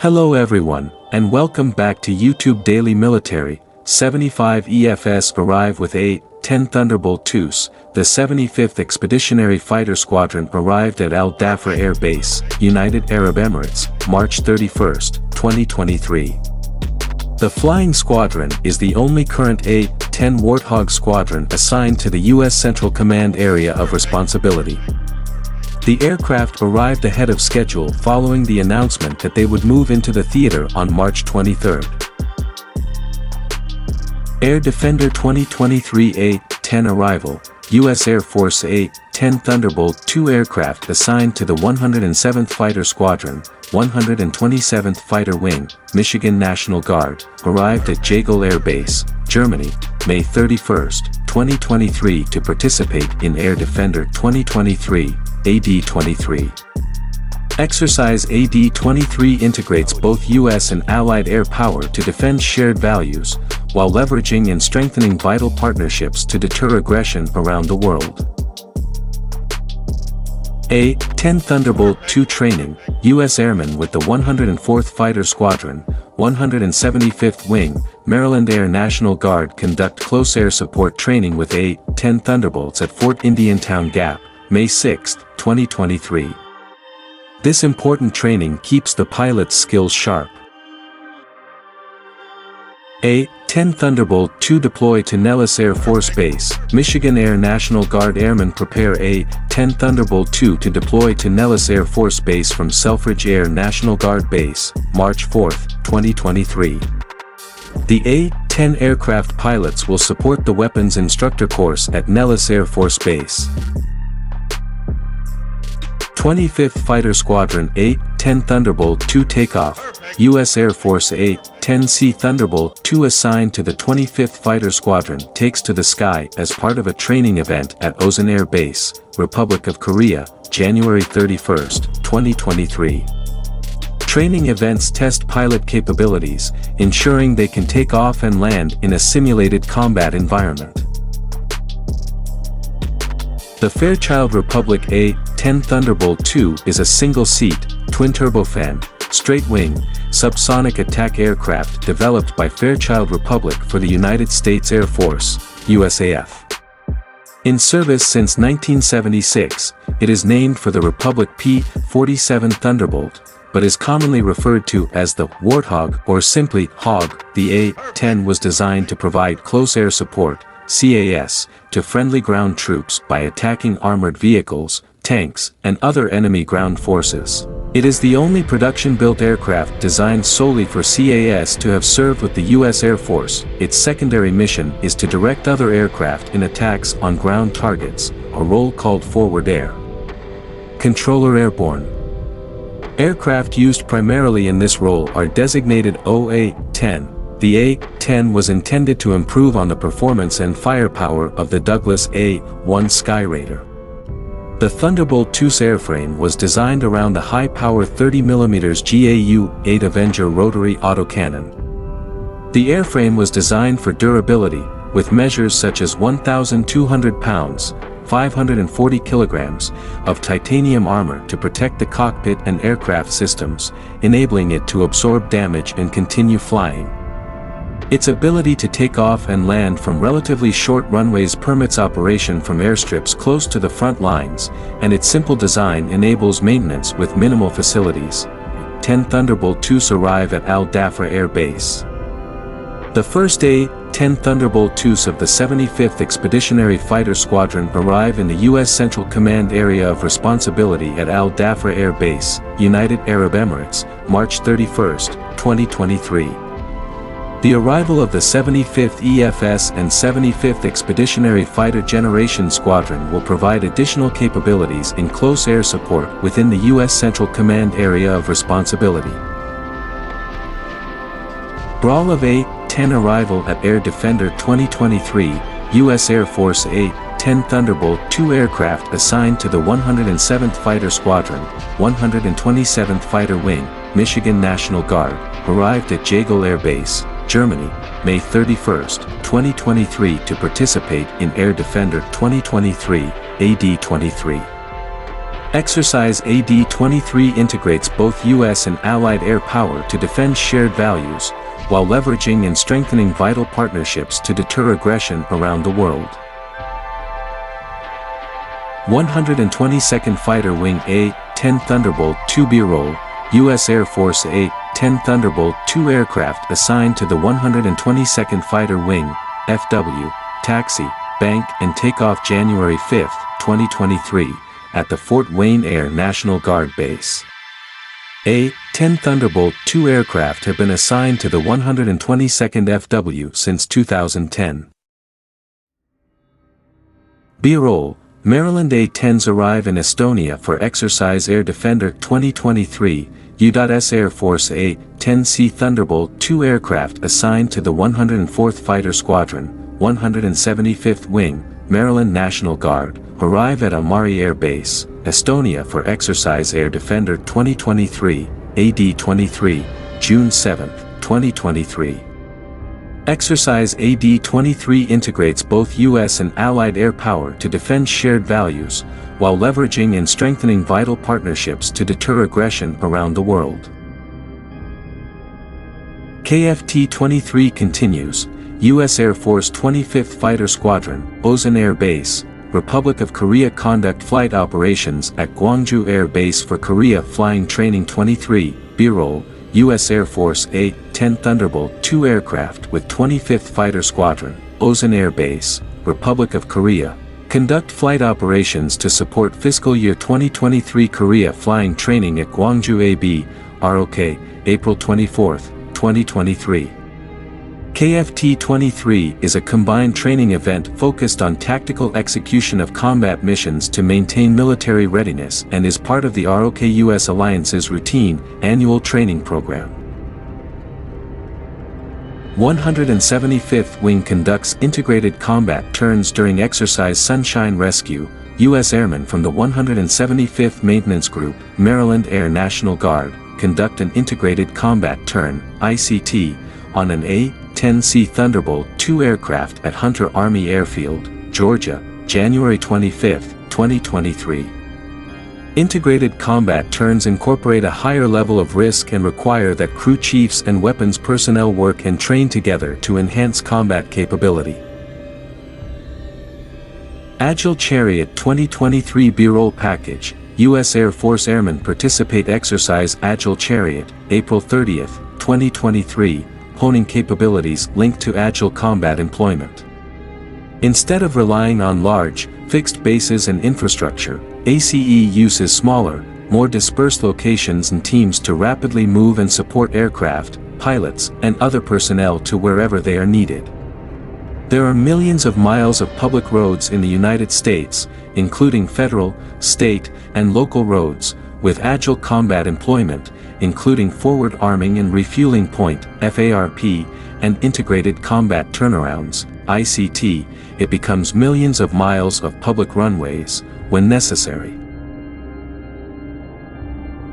Hello everyone, and welcome back to YouTube Daily Military. 75 EFS arrive with A-10 Thunderbolt IIs. The 75th Expeditionary Fighter Squadron arrived at Al Dhafra Air Base, United Arab Emirates, March 31, 2023. The Flying Squadron is the only current A-10 Warthog squadron assigned to the U.S. Central Command Area of Responsibility. The aircraft arrived ahead of schedule following the announcement that they would move into the theater on March 23. Air Defender 2023 A-10 arrival, U.S. Air Force A-10 Thunderbolt II aircraft assigned to the 107th Fighter Squadron, 127th Fighter Wing, Michigan National Guard, arrived at Tegel Air Base, Germany, May 31, 2023 to participate in Air Defender 2023, AD-23. Exercise AD-23 integrates both U.S. and Allied air power to defend shared values, while leveraging and strengthening vital partnerships to deter aggression around the world. A-10 Thunderbolt II training, U.S. Airmen with the 104th Fighter Squadron, 175th Wing, Maryland Air National Guard conduct close air support training with A-10 Thunderbolts at Fort Indiantown Gap, May 6, 2023. This important training keeps the pilot's skills sharp. A-10 Thunderbolt II deploy to Nellis Air Force Base, Michigan Air National Guard Airmen prepare A-10 Thunderbolt II to deploy to Nellis Air Force Base from Selfridge Air National Guard Base, March 4, 2023. The A-10 aircraft pilots will support the Weapons Instructor Course at Nellis Air Force Base. 25th Fighter Squadron A-10 Thunderbolt II takeoff, U.S. Air Force A-10C Thunderbolt II assigned to the 25th Fighter Squadron takes to the sky as part of a training event at Osan Air Base, Republic of Korea, January 31, 2023. Training events test pilot capabilities, ensuring they can take off and land in a simulated combat environment. The Fairchild Republic A-10 Thunderbolt II is a single-seat, twin-turbofan, straight-wing, subsonic attack aircraft developed by Fairchild Republic for the United States Air Force, USAF. In service since 1976, it is named for the Republic P-47 Thunderbolt, but is commonly referred to as the Warthog or simply Hog. The A-10 was designed to provide close air support, CAS, to friendly ground troops by attacking armored vehicles, tanks, and other enemy ground forces. It is the only production-built aircraft designed solely for CAS to have served with the U.S. Air Force. Its secondary mission is to direct other aircraft in attacks on ground targets, a role called Forward Air Controller Airborne. Aircraft used primarily in this role are designated OA-10. The A-10 was intended to improve on the performance and firepower of the Douglas A-1 Skyraider. The Thunderbolt II's airframe was designed around the high-power 30mm GAU-8 Avenger rotary autocannon. The airframe was designed for durability, with measures such as 1,200 pounds, 540 kilograms, of titanium armor to protect the cockpit and aircraft systems, enabling it to absorb damage and continue flying. Its ability to take off and land from relatively short runways permits operation from airstrips close to the front lines, and its simple design enables maintenance with minimal facilities. 10 Thunderbolt IIs arrive at Al Dhafra Air Base. The first A-10 Thunderbolt IIs of the 75th Expeditionary Fighter Squadron arrive in the U.S. Central Command Area of Responsibility at Al Dhafra Air Base, United Arab Emirates, March 31, 2023. The arrival of the 75th EFS and 75th Expeditionary Fighter Generation Squadron will provide additional capabilities in close air support within the U.S. Central Command Area of Responsibility. Brawl of A-10 arrival at Air Defender 2023, U.S. Air Force A-10 Thunderbolt II aircraft assigned to the 107th Fighter Squadron, 127th Fighter Wing, Michigan National Guard, arrived at Tegel Air Base, Germany, May 31, 2023 to participate in Air Defender 2023, AD-23. Exercise AD-23 integrates both U.S. and Allied air power to defend shared values, while leveraging and strengthening vital partnerships to deter aggression around the world. 122nd Fighter Wing A-10 Thunderbolt II B-roll, U.S. Air Force A-10 Thunderbolt II aircraft assigned to the 122nd Fighter Wing, FW, taxi, bank and takeoff January 5, 2023, at the Fort Wayne Air National Guard Base. A-10 Thunderbolt II aircraft have been assigned to the 122nd FW since 2010. B-roll, Maryland A-10s arrive in Estonia for Exercise Air Defender 2023, U.S. Air Force A-10C Thunderbolt II aircraft assigned to the 104th Fighter Squadron, 175th Wing, Maryland National Guard, arrive at Amari Air Base, Estonia for Exercise Air Defender 2023, AD-23, June 7, 2023. Exercise AD-23 integrates both U.S. and Allied air power to defend shared values, while leveraging and strengthening vital partnerships to deter aggression around the world. KFT-23 continues, U.S. Air Force 25th Fighter Squadron, Osan Air Base, Republic of Korea conduct flight operations at Gwangju Air Base for Korea Flying Training 23, B-roll, U.S. Air Force A-10 Thunderbolt II aircraft with 25th Fighter Squadron, Osan Air Base, Republic of Korea, conduct flight operations to support fiscal year 2023 Korea Flying Training at Gwangju AB, ROK, April 24, 2023. KFT-23 is a combined training event focused on tactical execution of combat missions to maintain military readiness and is part of the ROK-US Alliance's routine, annual training program. 175th Wing conducts integrated combat turns during Exercise Sunshine Rescue, U.S. Airmen from the 175th Maintenance Group, Maryland Air National Guard, conduct an integrated combat turn, ICT, on an A-10C Thunderbolt II aircraft at Hunter Army Airfield, Georgia, January 25, 2023. Integrated combat turns incorporate a higher level of risk and require that crew chiefs and weapons personnel work and train together to enhance combat capability. Agile Chariot 2023 B-roll package, U.S. Air Force Airmen participate Exercise Agile Chariot, April 30, 2023, honing capabilities linked to agile combat employment. Instead of relying on large, fixed bases and infrastructure, ACE uses smaller, more dispersed locations and teams to rapidly move and support aircraft, pilots, and other personnel to wherever they are needed. There are millions of miles of public roads in the United States, including federal, state, and local roads, with agile combat employment, including forward arming and refueling point, FARP, and integrated combat turnarounds, ICT, it becomes millions of miles of public runways, when necessary.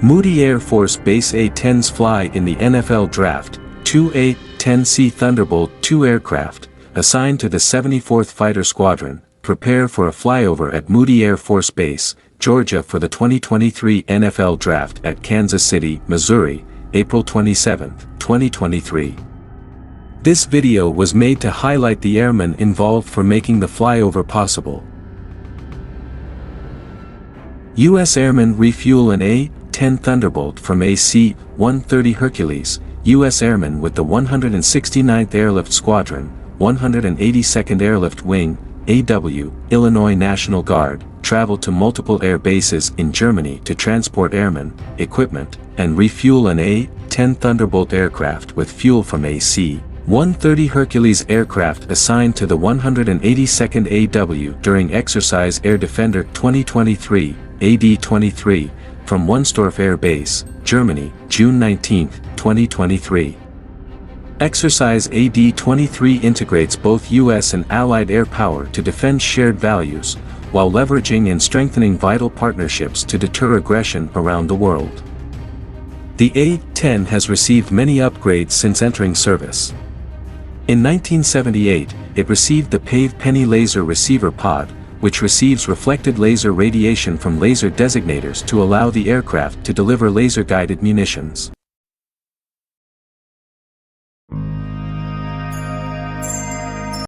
Moody Air Force Base A-10s fly in the NFL Draft, 2 A-10C Thunderbolt II aircraft, assigned to the 74th Fighter Squadron, prepare for a flyover at Moody Air Force Base, Georgia for the 2023 NFL Draft at Kansas City, Missouri, April 27, 2023. This video was made to highlight the airmen involved for making the flyover possible. U.S. Airmen refuel an A-10 Thunderbolt from a C-130 Hercules, U.S. Airmen with the 169th Airlift Squadron, 182nd Airlift Wing, AW, Illinois National Guard, traveled to multiple air bases in Germany to transport airmen, equipment, and refuel an A-10 Thunderbolt aircraft with fuel from a C-130 Hercules aircraft assigned to the 182nd AW during Exercise Air Defender 2023, AD-23, from Wunstorf Air Base, Germany, June 19, 2023. Exercise AD-23 integrates both U.S. and Allied air power to defend shared values, while leveraging and strengthening vital partnerships to deter aggression around the world. The A-10 has received many upgrades since entering service. In 1978, it received the PAVE Penny Laser Receiver Pod, which receives reflected laser radiation from laser designators to allow the aircraft to deliver laser-guided munitions.